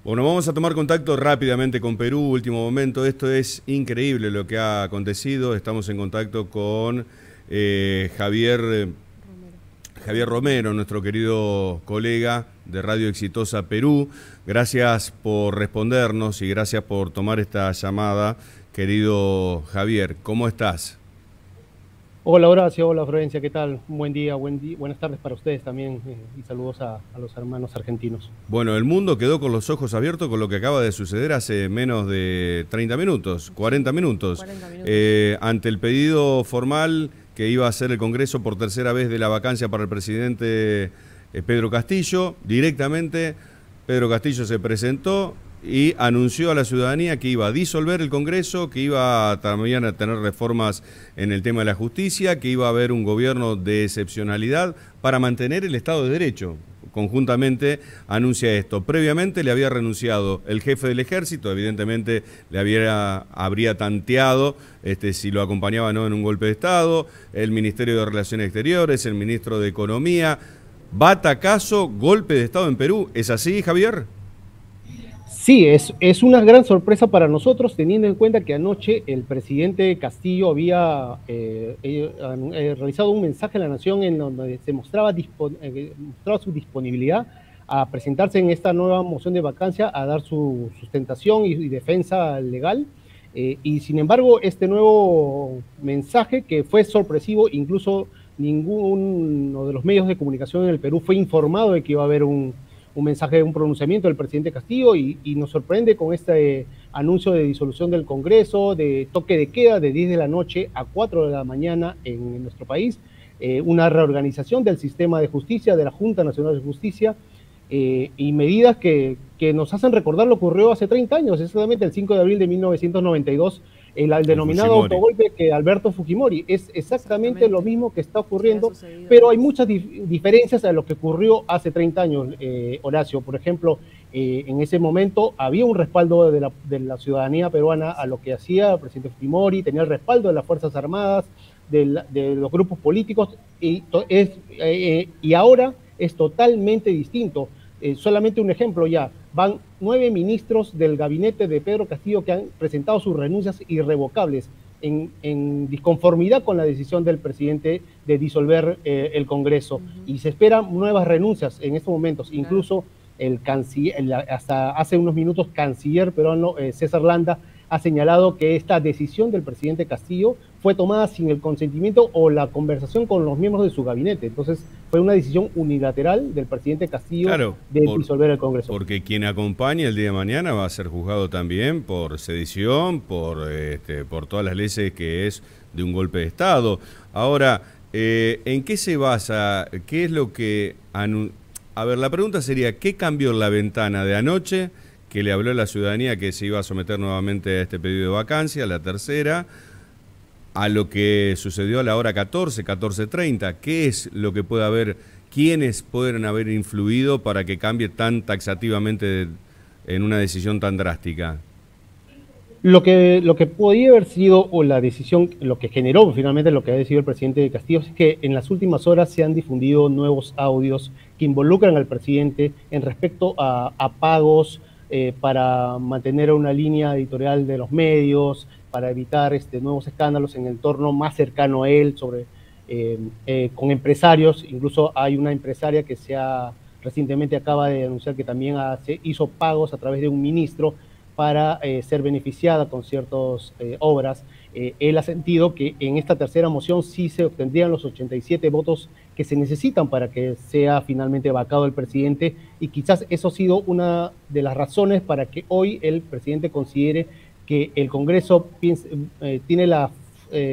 Bueno, vamos a tomar contacto rápidamente con Perú, último momento. Esto es increíble lo que ha acontecido. Estamos en contacto con Javier Romero, nuestro querido colega de Radio Exitosa Perú. Gracias por respondernos y gracias por tomar esta llamada, querido Javier. ¿Cómo estás? Hola Horacio, hola Florencia, ¿qué tal? Un buen día, buenas tardes para ustedes también y saludos a los hermanos argentinos. Bueno, el mundo quedó con los ojos abiertos con lo que acaba de suceder hace menos de 30 minutos, 40 minutos. 40 minutos. Ante el pedido formal que iba a hacer el Congreso por tercera vez de la vacancia para el presidente Pedro Castillo, directamente Pedro Castillo se presentó y anunció a la ciudadanía que iba a disolver el Congreso, que iba también a tener reformas en el tema de la justicia, que iba a haber un gobierno de excepcionalidad para mantener el Estado de Derecho. Conjuntamente anuncia esto. Previamente le había renunciado el jefe del ejército, evidentemente le habría tanteado si lo acompañaba o no en un golpe de Estado, el Ministerio de Relaciones Exteriores, el ministro de Economía. ¿Batacazo, golpe de Estado en Perú? ¿Es así, Javier? Sí, es una gran sorpresa para nosotros, teniendo en cuenta que anoche el presidente Castillo había realizado un mensaje a la nación en donde se mostraba su disponibilidad a presentarse en esta nueva moción de vacancia, a dar su sustentación y defensa legal. Y sin embargo, este nuevo mensaje, que fue sorpresivo, incluso ninguno de los medios de comunicación en el Perú fue informado de que iba a haber un mensaje, un pronunciamiento del presidente Castillo, y nos sorprende con este anuncio de disolución del Congreso, de toque de queda de 10 de la noche a 4 de la mañana en nuestro país, una reorganización del sistema de justicia, de la Junta Nacional de Justicia, y medidas que nos hacen recordar lo que ocurrió hace 30 años, exactamente el 5 de abril de 1992, el denominado autogolpe que Alberto Fujimori. Es exactamente lo mismo que está ocurriendo, pero hay muchas diferencias a lo que ocurrió hace 30 años, Horacio. Por ejemplo, en ese momento había un respaldo de la ciudadanía peruana a lo que hacía el presidente Fujimori, tenía el respaldo de las Fuerzas Armadas, de los grupos políticos, y ahora es totalmente distinto. Solamente un ejemplo ya, van 9 ministros del gabinete de Pedro Castillo que han presentado sus renuncias irrevocables en disconformidad con la decisión del presidente de disolver el Congreso. Y se esperan nuevas renuncias en estos momentos. Claro. Incluso el canciller, hasta hace unos minutos, canciller peruano César Landa ha señalado que esta decisión del presidente Castillo fue tomada sin el consentimiento o la conversación con los miembros de su gabinete. Entonces fue una decisión unilateral del presidente Castillo, claro, de disolver el Congreso. Porque quien acompañe el día de mañana va a ser juzgado también por sedición, por todas las leyes que es de un golpe de Estado. Ahora, ¿en qué se basa? ¿Qué es lo que... A ver, la pregunta sería, ¿qué cambió en la ventana de anoche que le habló a la ciudadanía que se iba a someter nuevamente a este pedido de vacancia, la tercera, a lo que sucedió a la hora 14:30? ¿Qué es lo que puede haber, quiénes pueden haber influido para que cambie tan taxativamente en una decisión tan drástica? Lo que podía haber sido, o la decisión, lo que generó finalmente lo que ha decidido el presidente de Castillo, es que en las últimas horas se han difundido nuevos audios que involucran al presidente en respecto a pagos para mantener una línea editorial de los medios, para evitar nuevos escándalos en el entorno más cercano a él, con empresarios. Incluso hay una empresaria que recientemente acaba de anunciar que también hizo pagos a través de un ministro para ser beneficiada con ciertas obras. Él ha sentido que en esta tercera moción sí se obtendrían los 87 votos que se necesitan para que sea finalmente vacado el presidente, y quizás eso ha sido una de las razones para que hoy el presidente considere que el Congreso tiene la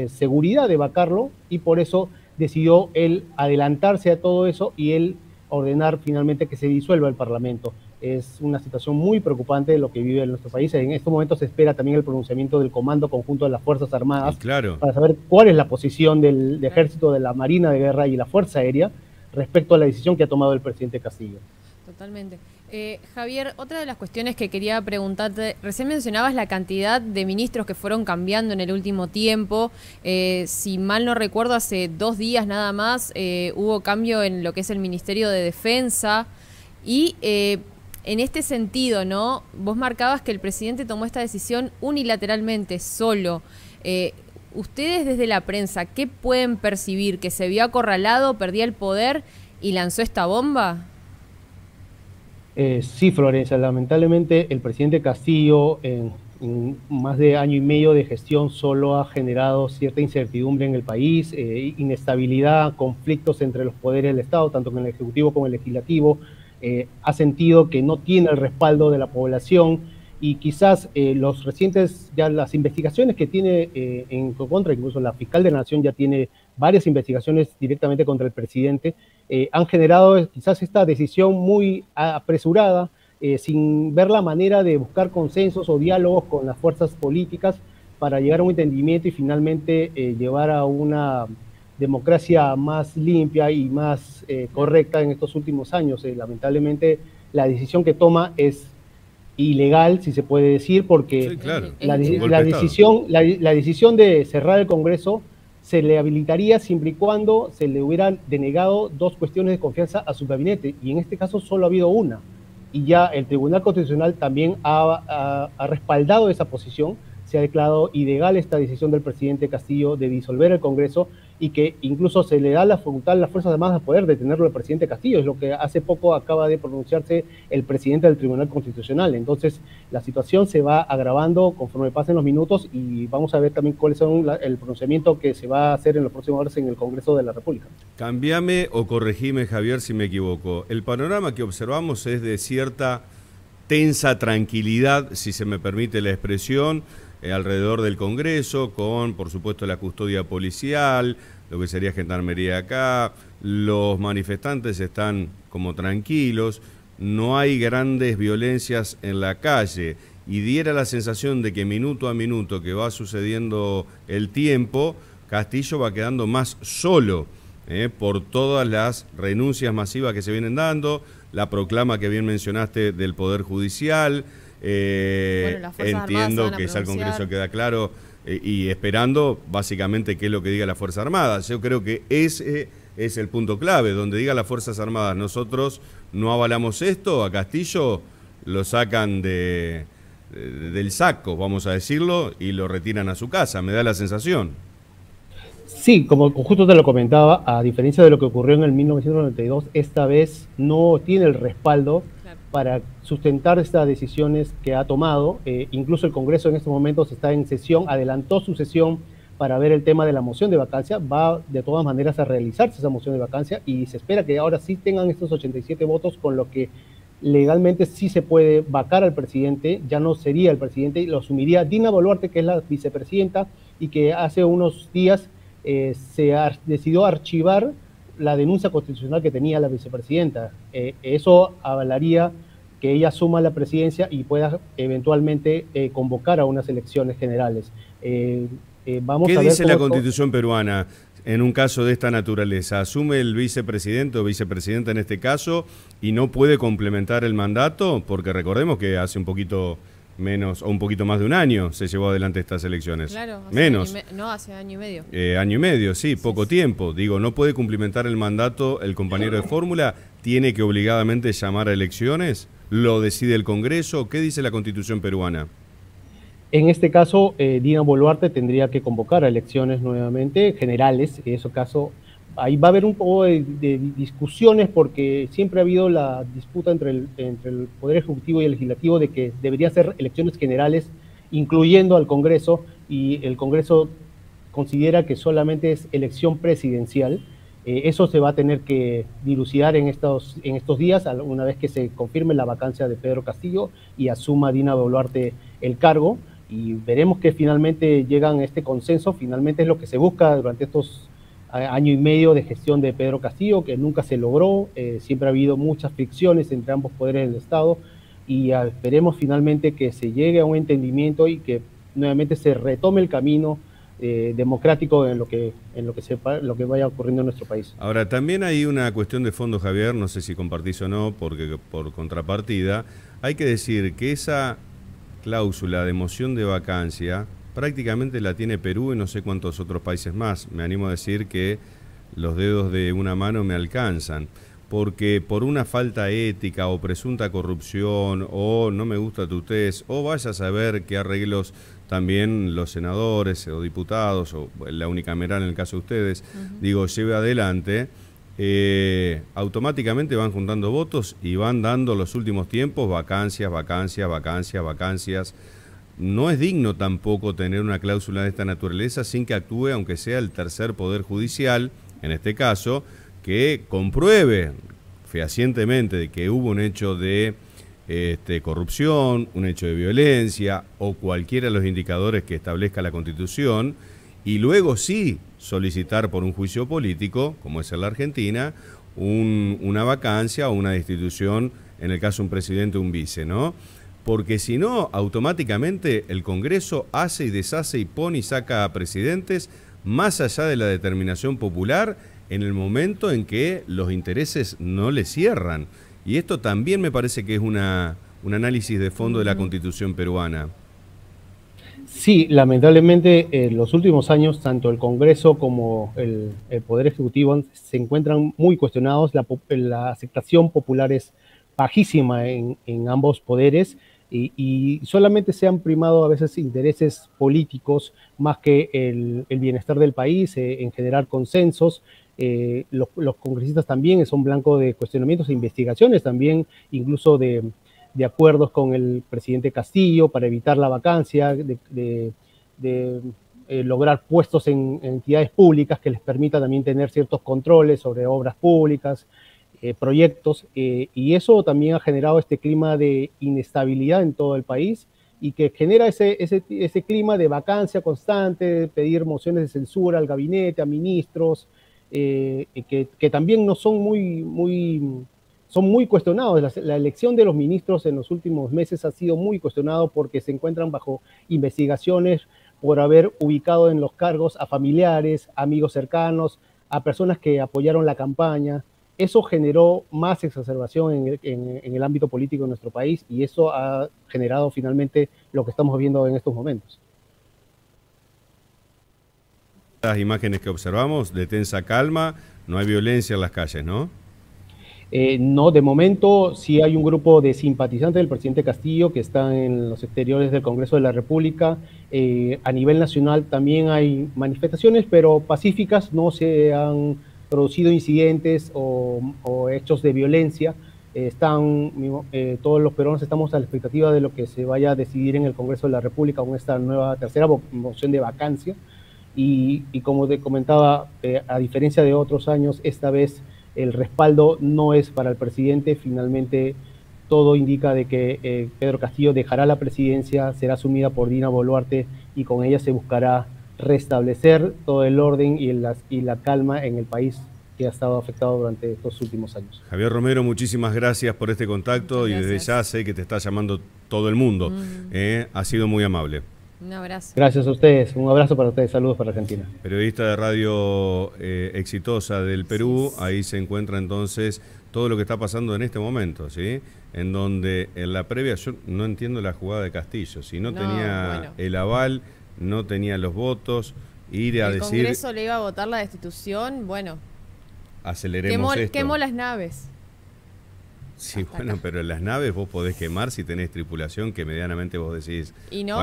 seguridad de vacarlo, y por eso decidió él adelantarse a todo eso y él ordenar finalmente que se disuelva el Parlamento. Es una situación muy preocupante de lo que vive en nuestro país. En estos momentos se espera también el pronunciamiento del Comando Conjunto de las Fuerzas Armadas, claro, para saber cuál es la posición del Ejército, de la Marina de Guerra y la Fuerza Aérea respecto a la decisión que ha tomado el presidente Castillo. Totalmente. Javier, otra de las cuestiones que quería preguntarte, recién mencionabas la cantidad de ministros que fueron cambiando en el último tiempo. Si mal no recuerdo, hace 2 días nada más hubo cambio en lo que es el Ministerio de Defensa. Y En este sentido, ¿no? Vos marcabas que el presidente tomó esta decisión unilateralmente, solo. Ustedes desde la prensa, ¿qué pueden percibir? ¿Que se vio acorralado, perdía el poder y lanzó esta bomba? Sí, Florencia, lamentablemente el presidente Castillo en más de año y medio de gestión solo ha generado cierta incertidumbre en el país, inestabilidad, conflictos entre los poderes del Estado, tanto con el Ejecutivo como el Legislativo. Ha sentido que no tiene el respaldo de la población y quizás los recientes, ya las investigaciones que tiene en contra, incluso la fiscal de la Nación ya tiene varias investigaciones directamente contra el presidente, han generado quizás esta decisión muy apresurada, sin ver la manera de buscar consensos o diálogos con las fuerzas políticas para llegar a un entendimiento y finalmente llevar a una democracia más limpia y más correcta en estos últimos años. Lamentablemente la decisión que toma es ilegal, si se puede decir, porque sí, claro, la decisión de cerrar el Congreso se le habilitaría siempre y cuando se le hubieran denegado dos cuestiones de confianza a su gabinete, y en este caso solo ha habido una, y ya el Tribunal Constitucional también ha respaldado esa posición. Se ha declarado ilegal esta decisión del presidente Castillo de disolver el Congreso y que incluso se le da la facultad a las Fuerzas Armadas a poder detenerlo al presidente Castillo, es lo que hace poco acaba de pronunciarse el presidente del Tribunal Constitucional. Entonces la situación se va agravando conforme pasen los minutos y vamos a ver también cuáles son el pronunciamiento que se va a hacer en los próximos horas en el Congreso de la República. Cambiame o corregime, Javier, si me equivoco. El panorama que observamos es de cierta tensa tranquilidad, si se me permite la expresión, alrededor del Congreso, con, por supuesto, la custodia policial, lo que sería gendarmería acá. Los manifestantes están como tranquilos, no hay grandes violencias en la calle, y diera la sensación de que minuto a minuto que va sucediendo el tiempo, Castillo va quedando más solo, por todas las renuncias masivas que se vienen dando, la proclama que bien mencionaste del Poder Judicial. Bueno, entiendo que ya el Congreso queda claro y esperando básicamente qué es lo que diga la Fuerza Armada. Yo creo que ese es el punto clave, donde diga las Fuerzas Armadas, nosotros no avalamos esto, a Castillo lo sacan del saco, vamos a decirlo, y lo retiran a su casa, me da la sensación. Sí, como justo te lo comentaba, a diferencia de lo que ocurrió en el 1992, esta vez no tiene el respaldo para sustentar estas decisiones que ha tomado. Incluso el Congreso en estos momentos está en sesión, adelantó su sesión para ver el tema de la moción de vacancia. Va de todas maneras a realizarse esa moción de vacancia y se espera que ahora sí tengan estos 87 votos, con lo que legalmente sí se puede vacar al presidente, ya no sería el presidente, y lo asumiría Dina Boluarte, que es la vicepresidenta, y que hace unos días se decidió archivar la denuncia constitucional que tenía la vicepresidenta. Eso avalaría que ella asuma la presidencia y pueda eventualmente convocar a unas elecciones generales. Vamos ¿Qué a ver dice la Constitución peruana en un caso de esta naturaleza? ¿Asume el vicepresidente o vicepresidenta en este caso y no puede complementar el mandato? Porque recordemos que hace un poquito menos o un poquito más de un año se llevó adelante estas elecciones. Claro, menos. No, hace año y medio. Año y medio, sí, poco tiempo. Digo, no puede cumplimentar el mandato el compañero de fórmula, tiene que obligadamente llamar a elecciones, lo decide el Congreso. ¿Qué dice la Constitución peruana? En este caso, Dina Boluarte tendría que convocar a elecciones nuevamente, generales. En ese caso, ahí va a haber un poco de discusiones, porque siempre ha habido la disputa entre el Poder Ejecutivo y el Legislativo de que debería ser elecciones generales, incluyendo al Congreso, y el Congreso considera que solamente es elección presidencial. Eso se va a tener que dilucidar en estos días, una vez que se confirme la vacancia de Pedro Castillo y asuma Dina Boluarte el cargo, y veremos que finalmente llegan a este consenso. Finalmente es lo que se busca durante estos año y medio de gestión de Pedro Castillo, que nunca se logró. Siempre ha habido muchas fricciones entre ambos poderes del Estado, y esperemos finalmente que se llegue a un entendimiento y que nuevamente se retome el camino democrático en lo que vaya ocurriendo en nuestro país. Ahora, también hay una cuestión de fondo, Javier, no sé si compartís o no, porque por contrapartida, hay que decir que esa cláusula de moción de vacancia prácticamente la tiene Perú y no sé cuántos otros países más. Me animo a decir que los dedos de una mano me alcanzan, porque por una falta ética o presunta corrupción o no me gusta tu test o vaya a saber qué arreglos también los senadores o diputados o la unicameral en el caso de ustedes, digo, lleve adelante, automáticamente van juntando votos y van dando los últimos tiempos vacancias, vacancias, vacancias, vacancias. No es digno tampoco tener una cláusula de esta naturaleza sin que actúe, aunque sea el tercer poder judicial, en este caso, que compruebe fehacientemente de que hubo un hecho de corrupción, un hecho de violencia o cualquiera de los indicadores que establezca la Constitución, y luego sí solicitar por un juicio político, como es en la Argentina, una vacancia o una destitución, en el caso de un presidente o un vice, ¿no? Porque si no, automáticamente el Congreso hace y deshace y pone y saca a presidentes más allá de la determinación popular en el momento en que los intereses no le cierran. Y esto también me parece que es un análisis de fondo de la Constitución peruana. Sí, lamentablemente en los últimos años tanto el Congreso como el Poder Ejecutivo se encuentran muy cuestionados. La aceptación popular es bajísima en ambos poderes y solamente se han primado a veces intereses políticos más que el bienestar del país, en generar consensos. Los congresistas también son blanco de cuestionamientos e investigaciones también, incluso de acuerdos con el presidente Castillo para evitar la vacancia, de lograr puestos en entidades públicas que les permita también tener ciertos controles sobre obras públicas, proyectos, y eso también ha generado este clima de inestabilidad en todo el país y que genera ese clima de vacancia constante, de pedir mociones de censura al gabinete, a ministros, que también no son son muy cuestionados. La elección de los ministros en los últimos meses ha sido muy cuestionado porque se encuentran bajo investigaciones por haber ubicado en los cargos a familiares, amigos cercanos, a personas que apoyaron la campaña. Eso generó más exacerbación en el ámbito político de nuestro país y eso ha generado finalmente lo que estamos viendo en estos momentos. Las imágenes que observamos de tensa calma, no hay violencia en las calles, ¿no? No, de momento sí hay un grupo de simpatizantes del presidente Castillo que están en los exteriores del Congreso de la República. A nivel nacional también hay manifestaciones, pero pacíficas, no se han producido incidentes o hechos de violencia. Todos los peruanos estamos a la expectativa de lo que se vaya a decidir en el Congreso de la República con esta nueva tercera moción de vacancia. Y como te comentaba, a diferencia de otros años, esta vez el respaldo no es para el presidente. Finalmente, todo indica de que Pedro Castillo dejará la presidencia, será asumida por Dina Boluarte y con ella se buscará restablecer todo el orden y la calma en el país que ha estado afectado durante estos últimos años. Javier Romero, muchísimas gracias por este contacto y desde ya sé que te está llamando todo el mundo. Ha sido muy amable. Un abrazo. Gracias a ustedes, un abrazo para ustedes, saludos para Argentina. Periodista de radio exitosa del Perú, ahí se encuentra entonces todo lo que está pasando en este momento, ¿sí? En donde en la previa, yo no entiendo la jugada de Castillo, si no tenía el aval, no tenía los votos, ir a decir... El Congreso le iba a votar la destitución, bueno... Aceleremos esto. Quemó las naves. Sí, bueno, pero las naves vos podés quemar si tenés tripulación que medianamente vos decís... ¿Y no?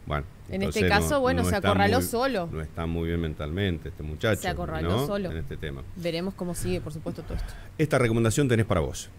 Bueno, en este caso, no se acorraló solo. No está muy bien mentalmente este muchacho. Se acorraló solo. En este tema. Veremos cómo sigue, por supuesto, todo esto. Esta recomendación tenés para vos.